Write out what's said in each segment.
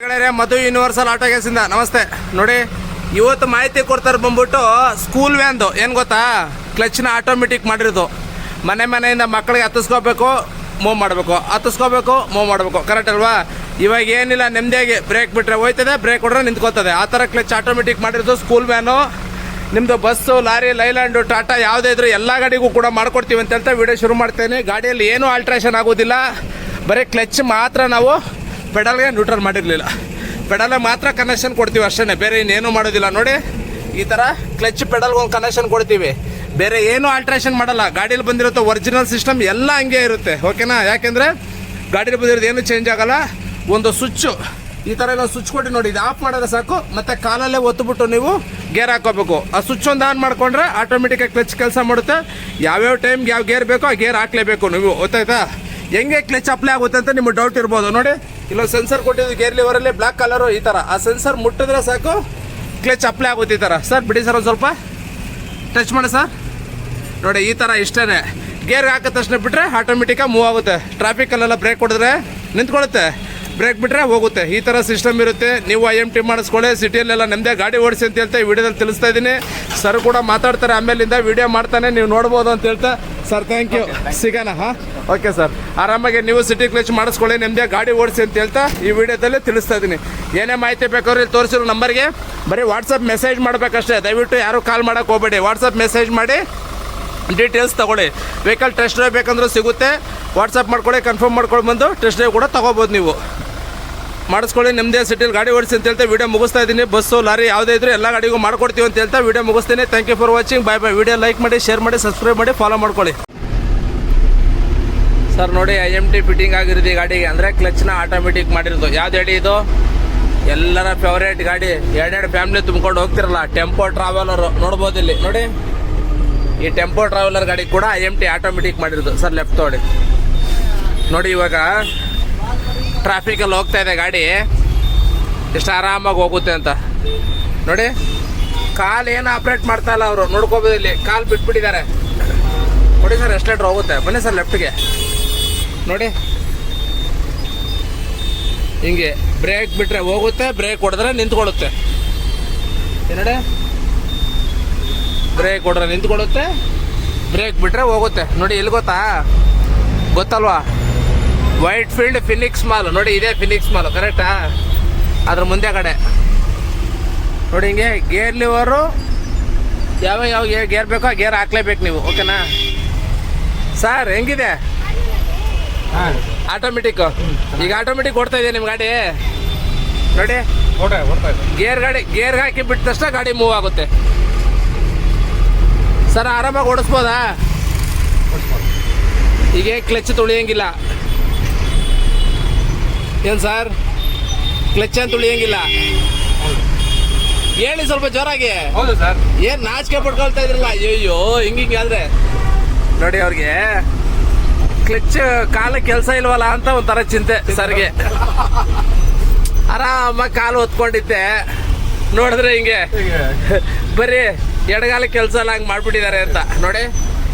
ಗೆಳೆಯರೆ, ಮಧು universal auto ಗ್ಯಾಸಿಂದ ನಮಸ್ತೆ. ನೋಡಿ, ಇವತ್ತು ಮಾಹಿತಿ ಕೊಡ್ತಾರೆ ಬಂದ್ಬಿಟ್ಟು ಸ್ಕೂಲ್ ವ್ಯಾನ್ದು ಏನು ಗೊತ್ತಾ, ಕ್ಲಚ್ನ ಆಟೋಮೆಟಿಕ್ ಮಾಡಿರೋದು. ಮನೆಯಿಂದ ಮಕ್ಕಳಿಗೆ ಹತ್ತಿಸ್ಕೋಬೇಕು, ಮೂವ್ ಮಾಡಬೇಕು, ಹತ್ತಿಸ್ಕೋಬೇಕು, ಮೂವ್ ಮಾಡಬೇಕು. ಕರೆಕ್ಟ್ ಅಲ್ವಾ? ಇವಾಗ ಏನಿಲ್ಲ, ನೆಮ್ಮದಿಯಾಗಿ ಬ್ರೇಕ್ ಬಿಟ್ಟರೆ ಹೋಯ್ತದೆ, ಬ್ರೇಕ್ ಹೊಡ್ರೆ ನಿಂತ್ಕೋತದೆ. ಆ ಥರ ಕ್ಲಚ್ ಆಟೋಮೆಟಿಕ್ ಮಾಡಿರೋದು ಸ್ಕೂಲ್ ವ್ಯಾನು. ನಿಮ್ಮದು ಬಸ್ಸು, ಲಾರಿ, ಲೈಲ್ಯಾಂಡು, ಟಾಟಾ ಯಾವುದೇ ಇದ್ರೂ ಎಲ್ಲ ಗಾಡಿಗೂ ಕೂಡ ಮಾಡ್ಕೊಡ್ತೀವಿ ಅಂತ ಹೇಳ್ತಾ ವಿಡಿಯೋ ಶುರು ಮಾಡ್ತೇನೆ. ಗಾಡಿಯಲ್ಲಿ ಏನೂ ಆಲ್ಟ್ರೇಷನ್ ಆಗೋದಿಲ್ಲ, ಬರೀ ಕ್ಲಚ್ ಮಾತ್ರ ನಾವು ಪೆಡಲ್ಗೆ ನ್ಯೂಟ್ರಲ್ ಮಾಡಿರಲಿಲ್ಲ, ಪೆಡಲ್ಗೆ ಮಾತ್ರ ಕನೆಕ್ಷನ್ ಕೊಡ್ತೀವಿ ಅಷ್ಟೇ, ಬೇರೆ ಇನ್ನೇನು ಮಾಡೋದಿಲ್ಲ. ನೋಡಿ, ಈ ಥರ ಕ್ಲಚ್ ಪೆಡಲ್ಗೆ ಒಂದು ಕನೆಕ್ಷನ್ ಕೊಡ್ತೀವಿ, ಬೇರೆ ಏನೂ ಆಲ್ಟ್ರೇಷನ್ ಮಾಡಲ್ಲ. ಗಾಡೀಲಿ ಬಂದಿರುತ್ತೆ ಒರಿಜಿನಲ್ ಸಿಸ್ಟಮ್ ಎಲ್ಲ ಹಂಗೆ ಇರುತ್ತೆ, ಓಕೆನಾ? ಯಾಕೆಂದರೆ ಗಾಡೀಲಿ ಬಂದಿರೋದು ಏನೂ ಚೇಂಜ್ ಆಗೋಲ್ಲ. ಒಂದು ಸ್ವಿಚ್ಚು ಈ ಥರ ಎಲ್ಲ ಸ್ವಿಚ್ ಕೊಟ್ಟು ನೋಡಿ, ಇದು ಆಫ್ ಮಾಡಿದ್ರೆ ಸಾಕು, ಮತ್ತು ಕಾಲಲ್ಲೇ ಒತ್ತುಬಿಟ್ಟು ನೀವು ಗೇರ್ ಹಾಕೋಬೇಕು. ಆ ಸ್ವಿಚ್ ಒಂದು ಆನ್ ಮಾಡಿಕೊಂಡ್ರೆ ಆಟೋಮೆಟಿಕಾಗಿ ಕ್ಲಚ್ ಕೆಲಸ ಮಾಡುತ್ತೆ. ಯಾವ್ಯಾವ ಟೈಮ್ಗೆ ಯಾವ ಗೇರ್ ಬೇಕೋ ಆ ಗೇರ್ ಹಾಕ್ಲೇಬೇಕು ನೀವು, ಗೊತ್ತಾಯ್ತಾ? ಹೆಂಗೆ ಕ್ಲಚ್ ಅಪ್ಲೈ ಆಗುತ್ತೆ ಅಂತ ನಿಮಗೆ ಡೌಟ್ ಇರ್ಬೋದು. ನೋಡಿ, ಇಲ್ಲೊಂದು ಸೆನ್ಸರ್ ಕೊಟ್ಟಿದ್ದು ಗೇರ್ ಲಿವರಲ್ಲಿ ಬ್ಲ್ಯಾಕ್ ಕಲರು, ಈ ಥರ ಆ ಸೆನ್ಸರ್ ಮುಟ್ಟಿದ್ರೆ ಸಾಕು ಕ್ಲಚ್ ಅಪ್ಲೈ ಆಗುತ್ತೆ. ಈ ಥರ ಸರ್ ಬಿಡಿ ಸರ್, ಒಂದು ಸ್ವಲ್ಪ ಟಚ್ ಮಾಡಿ ಸರ್. ನೋಡಿ, ಈ ಥರ ಇಷ್ಟೇ. ಗೇರ್ಗೆ ಹಾಕಿದ ತಕ್ಷಣ ಬಿಟ್ಟರೆ ಆಟೋಮೆಟಿಕಾಗಿ ಮೂವ್ ಆಗುತ್ತೆ. ಟ್ರಾಫಿಕಲ್ಲೆಲ್ಲ ಬ್ರೇಕ್ ಹೊಡೆದ್ರೆ ನಿಂತ್ಕೊಳ್ಳುತ್ತೆ, ಬ್ರೇಕ್ ಬಿಟ್ಟರೆ ಹೋಗುತ್ತೆ. ಈ ಥರ ಸಿಸ್ಟಮ್ ಇರುತ್ತೆ. ನೀವು IMT ಮಾಡಿಸ್ಕೊಳ್ಳಿ, ಸಿಟಿಯಲ್ಲೆಲ್ಲ ನಮ್ಮದೇ ಗಾಡಿ ಓಡಿಸಿ ಅಂತ ಹೇಳ್ತಾ ಈ ವಿಡಿಯೋದಲ್ಲಿ ತಿಳಿಸ್ತಾ ಇದ್ದೀನಿ. ಸರ್ ಕೂಡ ಮಾತಾಡ್ತಾರೆ, ಆಮೇಲಿಂದ ವಿಡಿಯೋ ಮಾಡ್ತಾನೆ, ನೀವು ನೋಡ್ಬೋದು ಅಂತ ಹೇಳ್ತಾ. ಸರ್ ಥ್ಯಾಂಕ್ ಯು, ಸಿಗೋಣ. ಹಾಂ, ಓಕೆ ಸರ್. ಆರಾಮಾಗಿ ನೀವು ಸಿಟಿ ಕ್ಲಚ್ ಮಾಡಿಸ್ಕೊಳ್ಳಿ, ನಿಮ್ಮದೇ ಗಾಡಿ ಓಡಿಸಿ ಅಂತ ಹೇಳ್ತಾ ಈ ವಿಡಿಯೋದಲ್ಲಿ ತಿಳಿಸ್ತಾ ಇದ್ದೀನಿ. ಏನೇ ಮಾಹಿತಿ ಬೇಕಾದ್ರೆ ಇಲ್ಲಿ ತೋರಿಸಿರೋ ನಂಬರ್ಗೆ ಬರೀ ವಾಟ್ಸಪ್ ಮೆಸೇಜ್ ಮಾಡಬೇಕಷ್ಟೇ. ದಯವಿಟ್ಟು ಯಾರು ಕಾಲ್ ಮಾಡೋಕ್ಕೆ ಹೋಗಬೇಡಿ, ವಾಟ್ಸಪ್ ಮೆಸೇಜ್ ಮಾಡಿ ಡೀಟೇಲ್ಸ್ ತೊಗೊಳ್ಳಿ. ವೆಹಿಕಲ್ ಟೆಸ್ಟ್ ಡ್ರೈವ್ ಬೇಕಂದ್ರೂ ಸಿಗುತ್ತೆ, ವಾಟ್ಸಪ್ ಮಾಡ್ಕೊಳ್ಳಿ, ಕನ್ಫರ್ಮ್ ಮಾಡ್ಕೊಂಡು ಬಂದು ಟೆಸ್ಟ್ ಡ್ರೈವ್ ಕೂಡ ತೊಗೋಬೋದು. ನೀವು ಮಾಡಿಸ್ಕೊಳ್ಳಿ, ನಿಮ್ಮದೇ ಸಿಟಿಲಿ ಗಾಡಿ ಓಡಿಸಿ ಅಂತ ಹೇಳ್ತಾ ವಿಡಿಯೋ ಮುಗಿಸ್ತಾ ಇದ್ದೀನಿ. ಬಸ್ಸು, ಲಾರಿ ಯಾವುದೇ ಇದ್ರೂ ಎಲ್ಲ ಗಾಡಿಗೂ ಮಾಡ್ಕೊಡ್ತೀವಿ ಅಂತ ಹೇಳ್ತಾ ವಿಡಿಯೋ ಮುಗಿಸ್ತೀನಿ. Thank you for watching. Bye bye. Video like ಮಾಡಿ, ಶೇರ್ ಮಾಡಿ, ಸಬ್ಸ್ಕ್ರೈಬ್ ಮಾಡಿ, ಫಾಲೋ ಮಾಡ್ಕೊಳ್ಳಿ. ಸರ್ ನೋಡಿ, IMT ಫಿಟ್ಟಿಂಗ್ ಆಗಿರೋದು ಈ ಗಾಡಿಗೆ, ಅಂದರೆ ಕ್ಲಚ್ನ ಆಟೋಮೆಟಿಕ್ ಮಾಡಿರೋದು. ಯಾವ್ದು ಗಾಡಿ ಇದು? ಎಲ್ಲರ ಫೇವ್ರೇಟ್ ಗಾಡಿ, ಎರಡೆರಡು ಫ್ಯಾಮಿಲಿ ತುಂಬ್ಕೊಂಡು ಹೋಗ್ತಿರಲ್ಲ, ಟೆಂಪೋ ಟ್ರಾವೆಲರು ನೋಡ್ಬೋದು ಇಲ್ಲಿ. ನೋಡಿ, ಈ ಟೆಂಪೋ ಟ್ರಾವೆಲರ್ ಗಾಡಿ ಕೂಡ IMT ಆಟೋಮೆಟಿಕ್ ಮಾಡಿರೋದು. ಸರ್ ಲೆಫ್ಟ್ ತೊಗೊಳ್ಳಿ. ನೋಡಿ, ಇವಾಗ ಟ್ರಾಫಿಕಲ್ಲಿ ಹೋಗ್ತಾ ಇದೆ ಗಾಡಿ, ಎಷ್ಟು ಆರಾಮಾಗಿ ಹೋಗುತ್ತೆ ಅಂತ ನೋಡಿ. ಕಾಲು ಏನು ಆಪ್ರೇಟ್ ಮಾಡ್ತಾ ಇಲ್ಲ ಅವರು, ನೋಡ್ಕೋಬೋದು ಇಲ್ಲಿ. ಕಾಲು ಬಿಟ್ಬಿಟ್ಟಿದ್ದಾರೆ ನೋಡಿ ಸರ್, ಎಷ್ಟು ಲೀಟ್ರ್ ಹೋಗುತ್ತೆ. ಬನ್ನಿ ಸರ್ ಲೆಫ್ಟ್ಗೆ. ನೋಡಿ, ಹಿಂಗೆ ಬ್ರೇಕ್ ಬಿಟ್ಟರೆ ಹೋಗುತ್ತೆ, ಬ್ರೇಕ್ ಹೊಡೆದ್ರೆ ನಿಂತ್ಕೊಳ್ಳುತ್ತೆ. ನೋಡಿ, ಬ್ರೇಕ್ ಹೊಡೆದ್ರೆ ನಿಂತ್ಕೊಳ್ಳುತ್ತೆ, ಬ್ರೇಕ್ ಬಿಟ್ಟರೆ ಹೋಗುತ್ತೆ. ನೋಡಿ, ಎಲ್ಲಿ ಗೊತ್ತಲ್ವಾ? White field Phoenix mall. ನೋಡಿ, ಇದೇ ಫಿನಿಕ್ಸ್ ಮಾಲ್, ಕರೆಕ್ಟಾ? ಅದ್ರ ಮುಂದೆ ಕಡೆ ನೋಡಿ, ಹಿಂಗೆ ಗೇರ್ ಲಿವರು ಯಾವ ಗೇರ್ ಬೇಕೋ ಆ ಗೇರ್ ಹಾಕ್ಲೇಬೇಕು ನೀವು, ಓಕೆನಾ? ಸರ್ ಹೆಂಗಿದೆ ಆಟೋಮೆಟಿಕ್? ಈಗ ಆಟೋಮೆಟಿಕ್ ಓಡ್ತಾ ಇದೆ ನಿಮ್ಮ ಗಾಡಿ. ನೋಡಿ, ಗೇರ್ ಹಾಕಿ ಬಿಟ್ಟ ತಕ್ಷಣ ಗಾಡಿ ಮೂವ್ ಆಗುತ್ತೆ. ಸರ್ ಆರಾಮಾಗಿ ಓಡಿಸ್ಬೋದಾ? ಈಗ ಕ್ಲಚ್ ತುಳಿಯಂಗಿಲ್ಲ ಏನು ಸರ್? ಕ್ಲಚ್ ಅಂತ ತುಳಿಯಂಗಿಲ್ಲ. ಹೇಳಿ ಸ್ವಲ್ಪ ಜೋರಾಗಿ. ಹೌದು ಸರ್. ಏನು ನಾಚಿಕೆ ಪಡ್ಕೊಳ್ತಾ ಇದ್ರಲ್ಲ, ಅಯ್ಯೋ ಹಿಂಗೆ ಆದ್ರೆ ನೋಡಿ, ಅವ್ರಿಗೆ ಕ್ಲಚ್ ಕಾಲ ಕೆಲಸ ಇಲ್ವಲ್ಲ ಅಂತ ಒಂಥರ ಚಿಂತೆ ಸರ್ಗೆ. ಆರಾಮಾಗಿ ಕಾಲು ಹೊತ್ಕೊಂಡಿದ್ದೆ, ನೋಡಿದ್ರೆ ಹಿಂಗೆ ಬರೀ ಎಡಗಾಲ ಕೆಲಸ ಎಲ್ಲ ಹಂಗೆ ಮಾಡಿಬಿಟ್ಟಿದ್ದಾರೆ ಅಂತ. ನೋಡಿ,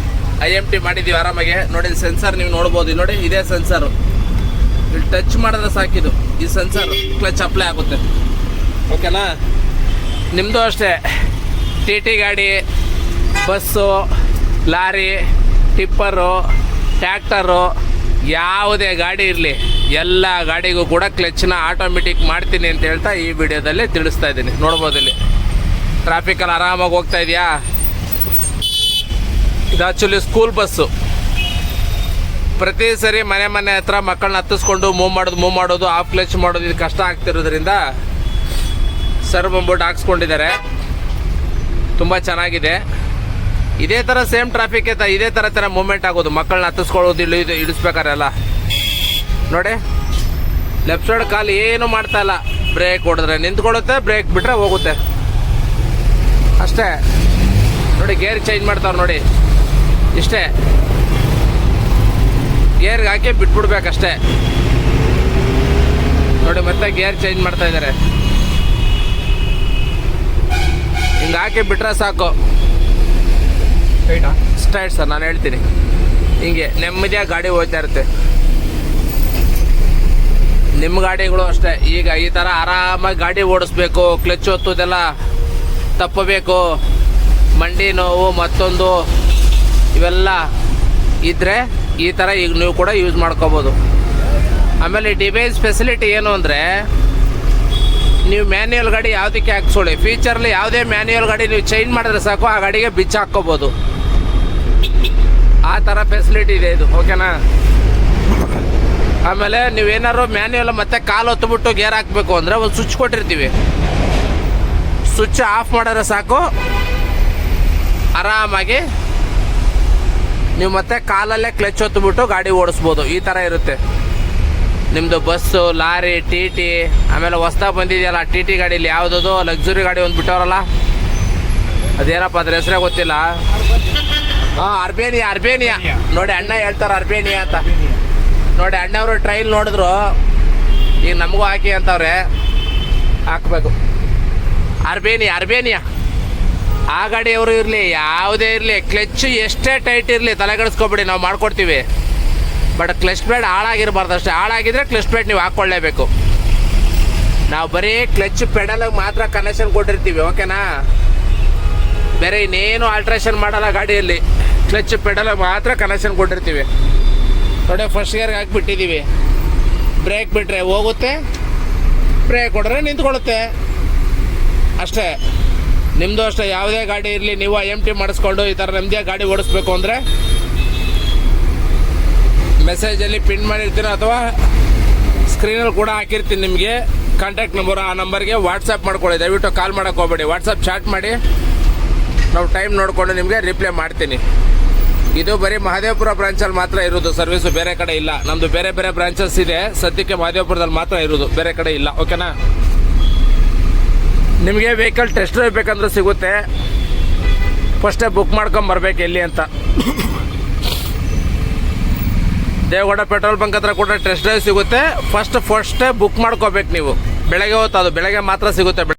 IMT ಮಾಡಿದ್ದೀವಿ ಆರಾಮಾಗೆ. ನೋಡಿ, ಸೆನ್ಸರ್ ನೀವು ನೋಡ್ಬೋದು. ನೋಡಿ, ಇದೇ ಸೆನ್ಸರು, ಇಲ್ಲಿ ಟಚ್ ಮಾಡಿದ್ರೆ ಸಾಕಿದು ಈ ಸೆನ್ಸರ್ ಕ್ಲಚ್ ಅಪ್ಲೈ ಆಗುತ್ತೆ, ಓಕೆನಾ? ನಿಮ್ಮದು ಅಷ್ಟೇ, TT ಗಾಡಿ, ಬಸ್ಸು, ಲಾರಿ, ಟಿಪ್ಪರು, ಟ್ಯಾಕ್ಟರು, ಯಾವುದೇ ಗಾಡಿ ಇರಲಿ ಎಲ್ಲ ಗಾಡಿಗೂ ಕೂಡ ಕ್ಲಚ್ನ ಆಟೋಮೆಟಿಕ್ ಮಾಡ್ತೀನಿ ಅಂತ ಹೇಳ್ತಾ ಈ ವಿಡಿಯೋದಲ್ಲಿ ತಿಳಿಸ್ತಾ ಇದ್ದೀನಿ. ನೋಡ್ಬೋದು ಇಲ್ಲಿ ಟ್ರಾಫಿಕಲ್ಲಿ ಆರಾಮಾಗಿ ಹೋಗ್ತಾ ಇದೆಯಾ? ಇದು ಆ್ಯಕ್ಚುಲಿ ಸ್ಕೂಲ್ ಬಸ್ಸು. ಪ್ರತಿ ಸರಿ ಮನೆ ಹತ್ರ ಮಕ್ಕಳನ್ನ ಹತ್ತಿಸ್ಕೊಂಡು ಮೂವ್ ಮಾಡೋದು ಆಫ್ ಕ್ಲಚ್ ಮಾಡೋದು ಇದು ಕಷ್ಟ ಆಗ್ತಿರೋದ್ರಿಂದ ಸರ್ ಬಂದ್ಬಿಟ್ಟು ಹಾಕ್ಸ್ಕೊಂಡಿದ್ದಾರೆ. ತುಂಬ ಚೆನ್ನಾಗಿದೆ. ಇದೇ ಥರ ಸೇಮ್ ಟ್ರಾಫಿಕ್ ಇದೇ ಥರ ಮೂವ್ಮೆಂಟ್ ಆಗೋದು, ಮಕ್ಕಳನ್ನ ಹತ್ತಿಸ್ಕೊಳ್ಳೋದು ಇಳಿಸ್ಬೇಕಾರೆಲ್ಲ. ನೋಡಿ, ಲೆಫ್ಟ್ ಸೈಡ್ ಕಾಲು ಏನು ಮಾಡ್ತಾ ಇಲ್ಲ, ಬ್ರೇಕ್ ಹೊಡೆದ್ರೆ ನಿಂತ್ಕೊಳ್ಳುತ್ತೆ, ಬ್ರೇಕ್ ಬಿಟ್ಟರೆ ಹೋಗುತ್ತೆ ಅಷ್ಟೇ. ನೋಡಿ, ಗೇರ್ ಚೇಂಜ್ ಮಾಡ್ತಾವ್ರು ನೋಡಿ, ಇಷ್ಟೇ. ಗೇರ್ಗೆ ಹಾಕಿ ಬಿಟ್ಬಿಡ್ಬೇಕಷ್ಟೇ. ನೋಡಿ, ಮತ್ತೆ ಗೇರ್ ಚೇಂಜ್ ಮಾಡ್ತಾ ಇದ್ದಾರೆ. ಹಿಂಗೆ ಹಾಕಿ ಬಿಟ್ರೆ ಸಾಕು. ಸ್ಟ್ರೈಟ್ ಸರ್, ನಾನು ಹೇಳ್ತೀನಿ. ಹಿಂಗೆ ನೆಮ್ಮದಿಯಾಗಿ ಗಾಡಿ ಹೋಗ್ತಾ ಇರುತ್ತೆ. ನಿಮ್ಮ ಗಾಡಿಗಳು ಅಷ್ಟೇ. ಈಗ ಈ ಥರ ಆರಾಮಾಗಿ ಗಾಡಿ ಓಡಿಸ್ಬೇಕು, ಕ್ಲಚ್ ಒತ್ತೋದೆಲ್ಲ ತಪ್ಪಬೇಕು, ಮಂಡಿ ನೋವು ಮತ್ತೊಂದು ಇವೆಲ್ಲ ಇದ್ದರೆ ಈ ಥರ ಈಗ ನೀವು ಕೂಡ ಯೂಸ್ ಮಾಡ್ಕೋಬೋದು. ಆಮೇಲೆ ಡಿವೈಸ್ ಫೆಸಿಲಿಟಿ ಏನು ಅಂದರೆ, ನೀವು ಮ್ಯಾನ್ಯುಯಲ್ ಗಾಡಿ ಯಾವುದಕ್ಕೆ ಹಾಕ್ಸೋಳಿ, ಫ್ಯೂಚರ್ಲಿ ಯಾವುದೇ ಮ್ಯಾನ್ಯುಯಲ್ ಗಾಡಿ ನೀವು ಚೇಂಜ್ ಮಾಡಿದ್ರೆ ಸಾಕು, ಆ ಗಾಡಿಗೆ ಬಿಚ್ಚ ಹಾಕ್ಕೋಬೋದು. ಆ ಥರ ಫೆಸಿಲಿಟಿ ಇದೆ ಇದು, ಓಕೆನಾ. ಆಮೇಲೆ ನೀವೇನಾದ್ರು ಮ್ಯಾನ್ಯುಯಲ್ ಮತ್ತೆ ಕಾಲು ಹೊತ್ತುಬಿಟ್ಟು ಗೇರ್ ಹಾಕಬೇಕು ಅಂದರೆ ಒಂದು ಸ್ವಿಚ್ ಕೊಟ್ಟಿರ್ತೀವಿ, ಸ್ವಿಚ್ ಆಫ್ ಮಾಡಿದ್ರೆ ಸಾಕು, ಆರಾಮಾಗಿ ನೀವು ಮತ್ತೆ ಕಾಲಲ್ಲೇ ಕ್ಲಚ್ ಹೊತ್ತುಬಿಟ್ಟು ಗಾಡಿ ಓಡಿಸ್ಬೋದು. ಈ ಥರ ಇರುತ್ತೆ ನಿಮ್ಮದು ಬಸ್ಸು, ಲಾರಿ, ಟಿ ಟಿ. ಆಮೇಲೆ ಹೊಸ್ದಾಗಿ ಬಂದಿದೆಯಲ್ಲ ಟಿ ಟಿ ಗಾಡೀಲಿ ಯಾವುದದು ಲಕ್ಸುರಿ ಗಾಡಿ ಒಂದು ಬಿಟ್ಟವರಲ್ಲ, ಅದೇನಪ್ಪ ಅದ್ರ ಹೆಸರೇ ಗೊತ್ತಿಲ್ಲ. ಹಾಂ, ಅರ್ಬೇನಿಯಾ ನೋಡಿ, ಅಣ್ಣ ಹೇಳ್ತಾರೆ ಅರ್ಬೇನಿಯಾ ಅಂತ. ನೋಡಿ ಅಣ್ಣವರು ಟ್ರೈಲ್ ನೋಡಿದ್ರು, ಈಗ ನಮಗೂ ಹಾಕಿ ಅಂತವ್ರೆ, ಹಾಕಬೇಕು. ಅರ್ಬೇನಿಯಾ ಆ ಗಾಡಿಯವರು ಇರಲಿ, ಯಾವುದೇ ಇರಲಿ, ಕ್ಲಚ್ ಎಷ್ಟೇ ಟೈಟ್ ಇರಲಿ ತಲೆಗೆಡಿಸ್ಕೊಬಿಡಿ, ನಾವು ಮಾಡ್ಕೊಡ್ತೀವಿ. ಬಟ್ ಕ್ಲಚ್ ಪ್ಯಾಡ್ ಹಾಳಾಗಿರಬಾರ್ದು ಅಷ್ಟೇ. ಹಾಳಾಗಿದ್ರೆ ಕ್ಲಚ್ ಪ್ಯಾಡ್ ನೀವು ಹಾಕ್ಕೊಳ್ಳೇಬೇಕು. ನಾವು ಬರೀ ಕ್ಲಚ್ ಪೆಡಲಿಗೆ ಮಾತ್ರ ಕನೆಕ್ಷನ್ ಕೊಟ್ಟಿರ್ತೀವಿ, ಓಕೆನಾ. ಬೇರೆ ಇನ್ನೇನು ಆಲ್ಟ್ರೇಷನ್ ಮಾಡಲ್ಲ ಗಾಡಿಯಲ್ಲಿ, ಕ್ಲಚ್ ಪೆಡಲಿಗೆ ಮಾತ್ರ ಕನೆಕ್ಷನ್ ಕೊಟ್ಟಿರ್ತೀವಿ. ನೋಡಿ ಫಸ್ಟ್ ಗೇರ್ಗೆ ಹಾಕಿಬಿಟ್ಟಿದ್ದೀವಿ, ಬ್ರೇಕ್ ಬಿಟ್ಟರೆ ಹೋಗುತ್ತೆ, ಬ್ರೇಕ್ ಹೊಡ್ರೆ ನಿಂತ್ಕೊಳ್ಳುತ್ತೆ ಅಷ್ಟೇ. ನಿಮ್ಮದು ಅಷ್ಟೇ, ಯಾವುದೇ ಗಾಡಿ ಇರಲಿ, ನೀವು IMT ಮಾಡಿಸ್ಕೊಂಡು ಈ ಥರ ನಮ್ಮದೇ ಗಾಡಿ ಓಡಿಸ್ಬೇಕು ಅಂದರೆ ಮೆಸೇಜಲ್ಲಿ ಪಿನ್ ಮಾಡಿರ್ತೀನಿ ಅಥವಾ ಸ್ಕ್ರೀನಲ್ಲಿ ಕೂಡ ಹಾಕಿರ್ತೀನಿ ನಿಮಗೆ ಕಾಂಟ್ಯಾಕ್ಟ್ ನಂಬರು. ಆ ನಂಬರ್ಗೆ ವಾಟ್ಸಪ್ ಮಾಡ್ಕೊಳ್ಳಿ, ದಯವಿಟ್ಟು ಕಾಲ್ ಮಾಡೋಕ್ಕೆ ಹೋಗಬೇಡಿ, ವಾಟ್ಸಪ್ ಚಾಟ್ ಮಾಡಿ, ನಾವು ಟೈಮ್ ನೋಡಿಕೊಂಡು ನಿಮಗೆ ರಿಪ್ಲೈ ಮಾಡ್ತೀನಿ. ಇದು ಬರೀ ಮಹದೇವಪುರ ಬ್ರಾಂಚಲ್ಲಿ ಮಾತ್ರ ಇರೋದು ಸರ್ವಿಸು, ಬೇರೆ ಕಡೆ ಇಲ್ಲ. ನಮ್ಮದು ಬೇರೆ ಬೇರೆ ಬ್ರಾಂಚಸ್ ಇದೆ, ಸದ್ಯಕ್ಕೆ ಮಹದೇವಪುರದಲ್ಲಿ ಮಾತ್ರ ಇರೋದು, ಬೇರೆ ಕಡೆ ಇಲ್ಲ, ಓಕೆನಾ. ನಿಮಗೆ ವೆಹಿಕಲ್ ಟೆಸ್ಟ್ ಡ್ರೈವ್ ಬೇಕಂದ್ರೆ ಸಿಗುತ್ತೆ, ಫಸ್ಟೇ ಬುಕ್ ಮಾಡ್ಕೊಂಬರ್ಬೇಕು ಎಲ್ಲಿ ಅಂತ. ದೇವಗೌಡ ಪೆಟ್ರೋಲ್ ಬಂಕ್ ಹತ್ರ ಕೂಡ ಟೆಸ್ಟ್ ಡ್ರೈವ್ ಸಿಗುತ್ತೆ. ಫಸ್ಟೇ ಬುಕ್ ಮಾಡ್ಕೋಬೇಕು ನೀವು. ಬೆಳಗ್ಗೆ ಹೊತ್ತು, ಅದು ಬೆಳಗ್ಗೆ ಮಾತ್ರ ಸಿಗುತ್ತೆ.